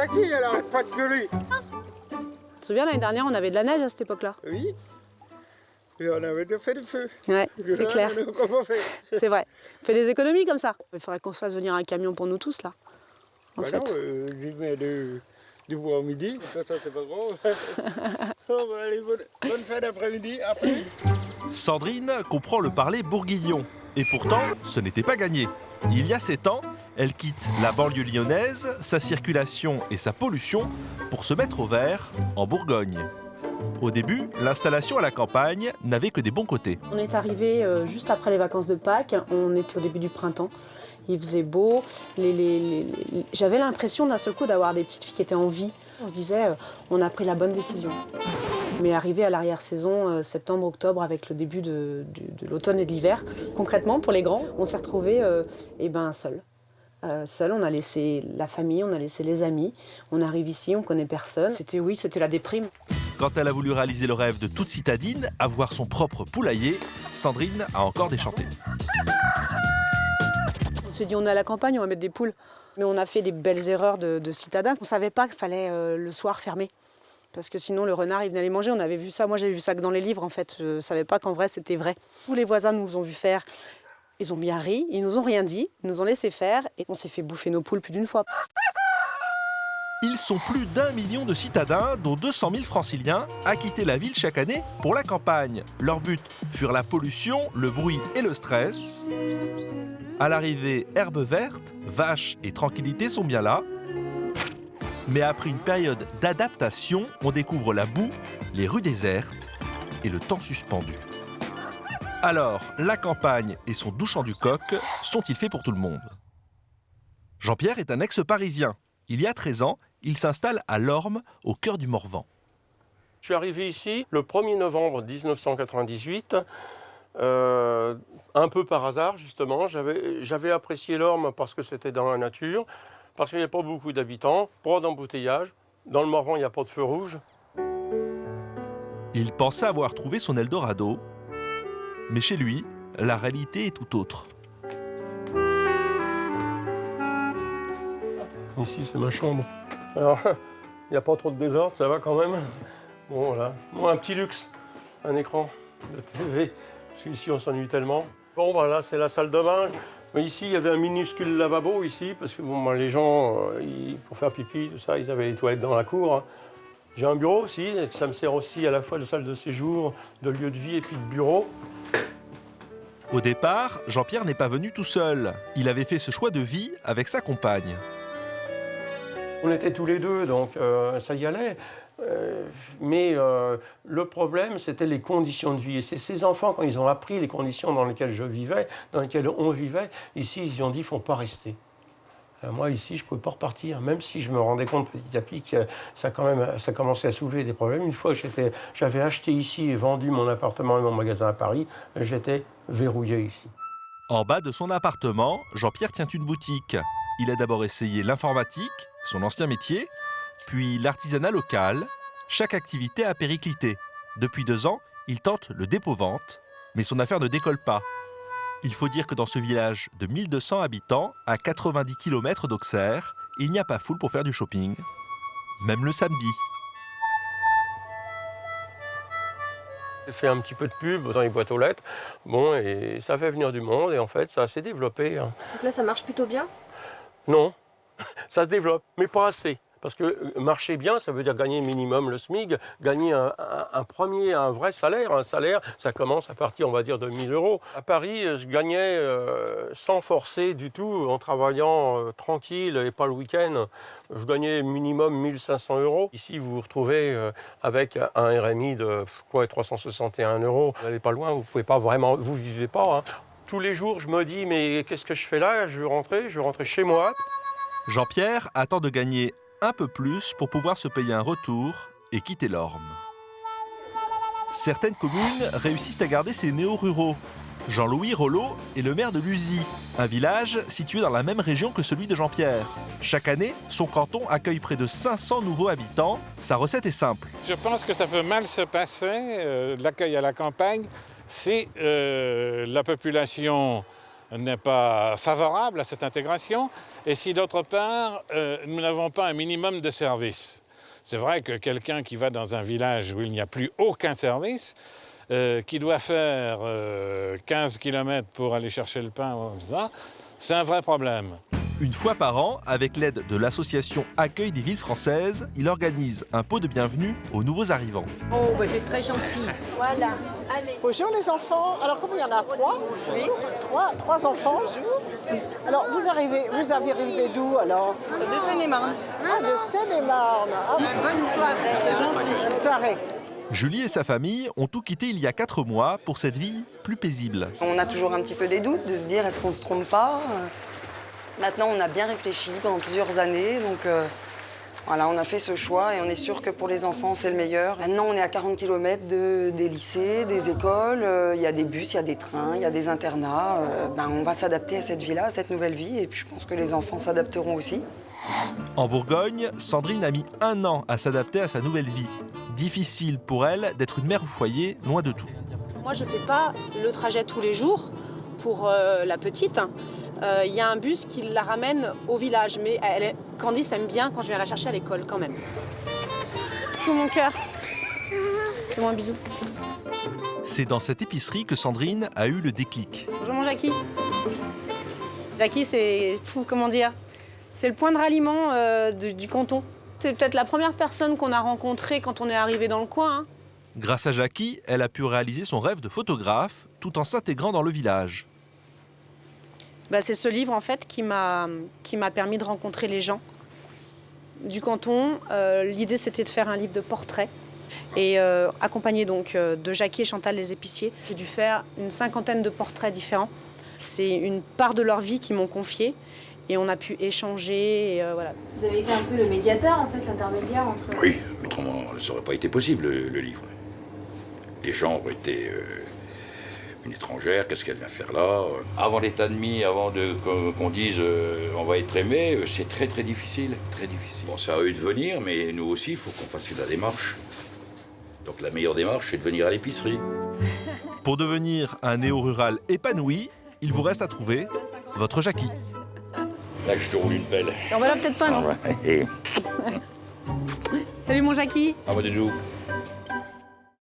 qui, elle arrête pas de gueuler. Tu te souviens, l'année dernière, on avait de la neige à cette époque-là? Oui. Et on avait déjà fait du feu. Ouais, c'est clair. Comment on fait? C'est vrai. On fait des économies comme ça. Il faudrait qu'on se fasse venir un camion pour nous tous, là. En fait. Non, j'y mets du bois au midi. Ça, c'est pas grave. Bon, allez, bonne fin d'après-midi. À plus. Sandrine comprend le parler bourguignon. Et pourtant, ce n'était pas gagné. Il y a 7 ans, elle quitte la banlieue lyonnaise, sa circulation et sa pollution pour se mettre au vert en Bourgogne. Au début, l'installation à la campagne n'avait que des bons côtés. On est arrivé juste après les vacances de Pâques. On était au début du printemps. Il faisait beau. J'avais l'impression d'un seul coup d'avoir des petites filles qui étaient en vie. On se disait, on a pris la bonne décision. Mais arrivé à l'arrière-saison, septembre-octobre, avec le début de l'automne et de l'hiver, concrètement, pour les grands, on s'est retrouvés seuls. Seuls, on a laissé la famille, on a laissé les amis. On arrive ici, on connaît personne. C'était la déprime. Quand elle a voulu réaliser le rêve de toute citadine, avoir son propre poulailler, Sandrine a encore déchanté. On s'est dit, on est à la campagne, on va mettre des poules. Mais on a fait des belles erreurs de citadins. On ne savait pas qu'il fallait le soir fermer. Parce que sinon, le renard, il venait les manger. On avait vu ça. Moi, j'avais vu ça que dans les livres, en fait. Je ne savais pas qu'en vrai, c'était vrai. Tous les voisins nous ont vu faire. Ils ont bien ri. Ils nous ont rien dit. Ils nous ont laissé faire. Et on s'est fait bouffer nos poules plus d'une fois. Ils sont plus d'1 million de citadins, dont 200 000 franciliens, à quitter la ville chaque année pour la campagne. Leur but, fuir la pollution, le bruit et le stress. À l'arrivée, herbes vertes, vaches et tranquillité sont bien là. Mais après une période d'adaptation, on découvre la boue, les rues désertes et le temps suspendu. Alors, la campagne et son doux chant du coq sont-ils faits pour tout le monde? Jean-Pierre est un ex-parisien. Il y a 13 ans, il s'installe à Lorme, au cœur du Morvan. Je suis arrivé ici le 1er novembre 1998, un peu par hasard justement. J'avais apprécié Lorme parce que c'était dans la nature, parce qu'il n'y a pas beaucoup d'habitants, pas d'embouteillage. Dans le Morvan, il n'y a pas de feu rouge. Il pensait avoir trouvé son Eldorado, mais chez lui, la réalité est tout autre. Ici, c'est ma chambre. Alors, il n'y a pas trop de désordre, ça va quand même. Bon, voilà. Bon, un petit luxe, un écran de TV, parce qu'ici, on s'ennuie tellement. Bon, voilà, c'est la salle de bain. Mais ici, il y avait un minuscule lavabo, ici, parce que bon, les gens, pour faire pipi, tout ça, ils avaient les toilettes dans la cour. Hein. J'ai un bureau aussi, et ça me sert aussi à la fois de salle de séjour, de lieu de vie et puis de bureau. Au départ, Jean-Pierre n'est pas venu tout seul. Il avait fait ce choix de vie avec sa compagne. On était tous les deux, donc ça y allait. Mais le problème, c'était les conditions de vie. Et c'est ces enfants, quand ils ont appris les conditions dans lesquelles je vivais, dans lesquelles on vivait, ici, ils ont dit, il ne faut pas rester. Moi, ici, je ne pouvais pas repartir, même si je me rendais compte petit à petit que ça commençait à soulever des problèmes. Une fois que j'avais acheté ici et vendu mon appartement et mon magasin à Paris, j'étais verrouillé ici. En bas de son appartement, Jean-Pierre tient une boutique. Il a d'abord essayé l'informatique, son ancien métier, puis l'artisanat local. Chaque activité a périclité. Depuis 2 ans, il tente le dépôt-vente, mais son affaire ne décolle pas. Il faut dire que dans ce village de 1200 habitants, à 90 km d'Auxerre, il n'y a pas foule pour faire du shopping, même le samedi. J'ai fait un petit peu de pub dans les boîtes aux lettres, bon, et ça fait venir du monde, et en fait, ça s'est développé. Hein. Donc là, ça marche plutôt bien? Non, ça se développe, mais pas assez. Parce que marcher bien, ça veut dire gagner minimum le SMIC, gagner un vrai salaire. Un salaire, ça commence à partir, on va dire, de 1 000 €. À Paris, je gagnais sans forcer du tout, en travaillant tranquille et pas le week-end. Je gagnais minimum 1 500 €. Ici, vous vous retrouvez avec un RMI de 361 €. Vous n'allez pas loin, vous pouvez pas vraiment, vous vivez pas. Hein. Tous les jours, je me dis, mais qu'est-ce que je fais là? Je veux rentrer chez moi. Jean-Pierre attend de gagner un peu plus pour pouvoir se payer un retour et quitter l'Orme. Certaines communes réussissent à garder ces néo-ruraux. Jean-Louis Rollo est le maire de Luzy, un village situé dans la même région que celui de Jean-Pierre. Chaque année, son canton accueille près de 500 nouveaux habitants. Sa recette est simple. Je pense que ça peut mal se passer, l'accueil à la campagne, si la population n'est pas favorable à cette intégration et si d'autre part, nous n'avons pas un minimum de services. C'est vrai que quelqu'un qui va dans un village où il n'y a plus aucun service, qui doit faire 15 km pour aller chercher le pain, c'est un vrai problème. Une fois par an, avec l'aide de l'association Accueil des villes françaises, il organise un pot de bienvenue aux nouveaux arrivants. Oh, bah c'est très gentil. Voilà, allez. Bonjour les enfants. Alors comment il y en a 3 Oui. Trois enfants. Alors vous avez arrivé d'où alors? De Seine-et-Marne. Ah, de Seine-et-Marne. Ah, Bonne soirée, c'est gentil. bonne soirée. Julie et sa famille ont tout quitté il y a 4 mois pour cette vie plus paisible. On a toujours un petit peu des doutes de se dire est-ce qu'on se trompe pas. Maintenant, on a bien réfléchi pendant plusieurs années, donc voilà, on a fait ce choix et on est sûr que pour les enfants, c'est le meilleur. Maintenant, on est à 40 km des lycées, des écoles, il y a des bus, il y a des trains, il y a des internats. On va s'adapter à cette vie-là, à cette nouvelle vie, et puis je pense que les enfants s'adapteront aussi. En Bourgogne, Sandrine a mis 1 an à s'adapter à sa nouvelle vie. Difficile pour elle d'être une mère au foyer, loin de tout. Moi, je ne fais pas le trajet tous les jours pour la petite. Il y a un bus qui la ramène au village, mais Candice aime bien quand je viens la chercher à l'école quand même. Oh mon cœur. Fais-moi un bisou. C'est dans cette épicerie que Sandrine a eu le déclic. Bonjour mon Jackie. Jackie, c'est comment dire, c'est le point de ralliement du canton. C'est peut-être la première personne qu'on a rencontrée quand on est arrivé dans le coin. Grâce à Jackie, elle a pu réaliser son rêve de photographe tout en s'intégrant dans le village. C'est ce livre en fait qui m'a permis de rencontrer les gens du canton. L'idée c'était de faire un livre de portraits et accompagné donc de Jackie et Chantal les épiciers. J'ai dû faire une 50aine de portraits différents. C'est une part de leur vie qu'ils m'ont confiée et on a pu échanger. Et, voilà. Vous avez été un peu le médiateur, en fait, l'intermédiaire entre... Oui, autrement, ça n'aurait pas été possible, le livre. Les gens auraient été... une étrangère, qu'est-ce qu'elle vient faire là? Avant d'être admis, avant qu'on dise on va être aimé, c'est très très difficile, très difficile. Bon, c'est à eux de venir, mais nous aussi, il faut qu'on fasse la démarche. Donc la meilleure démarche, c'est de venir à l'épicerie. Pour devenir un néo-rural épanoui, il vous reste à trouver votre Jackie. Là, je te roule une pelle. Alors voilà, peut-être pas, non. Et... Salut mon Jackie. Ah, bah, dis-nous.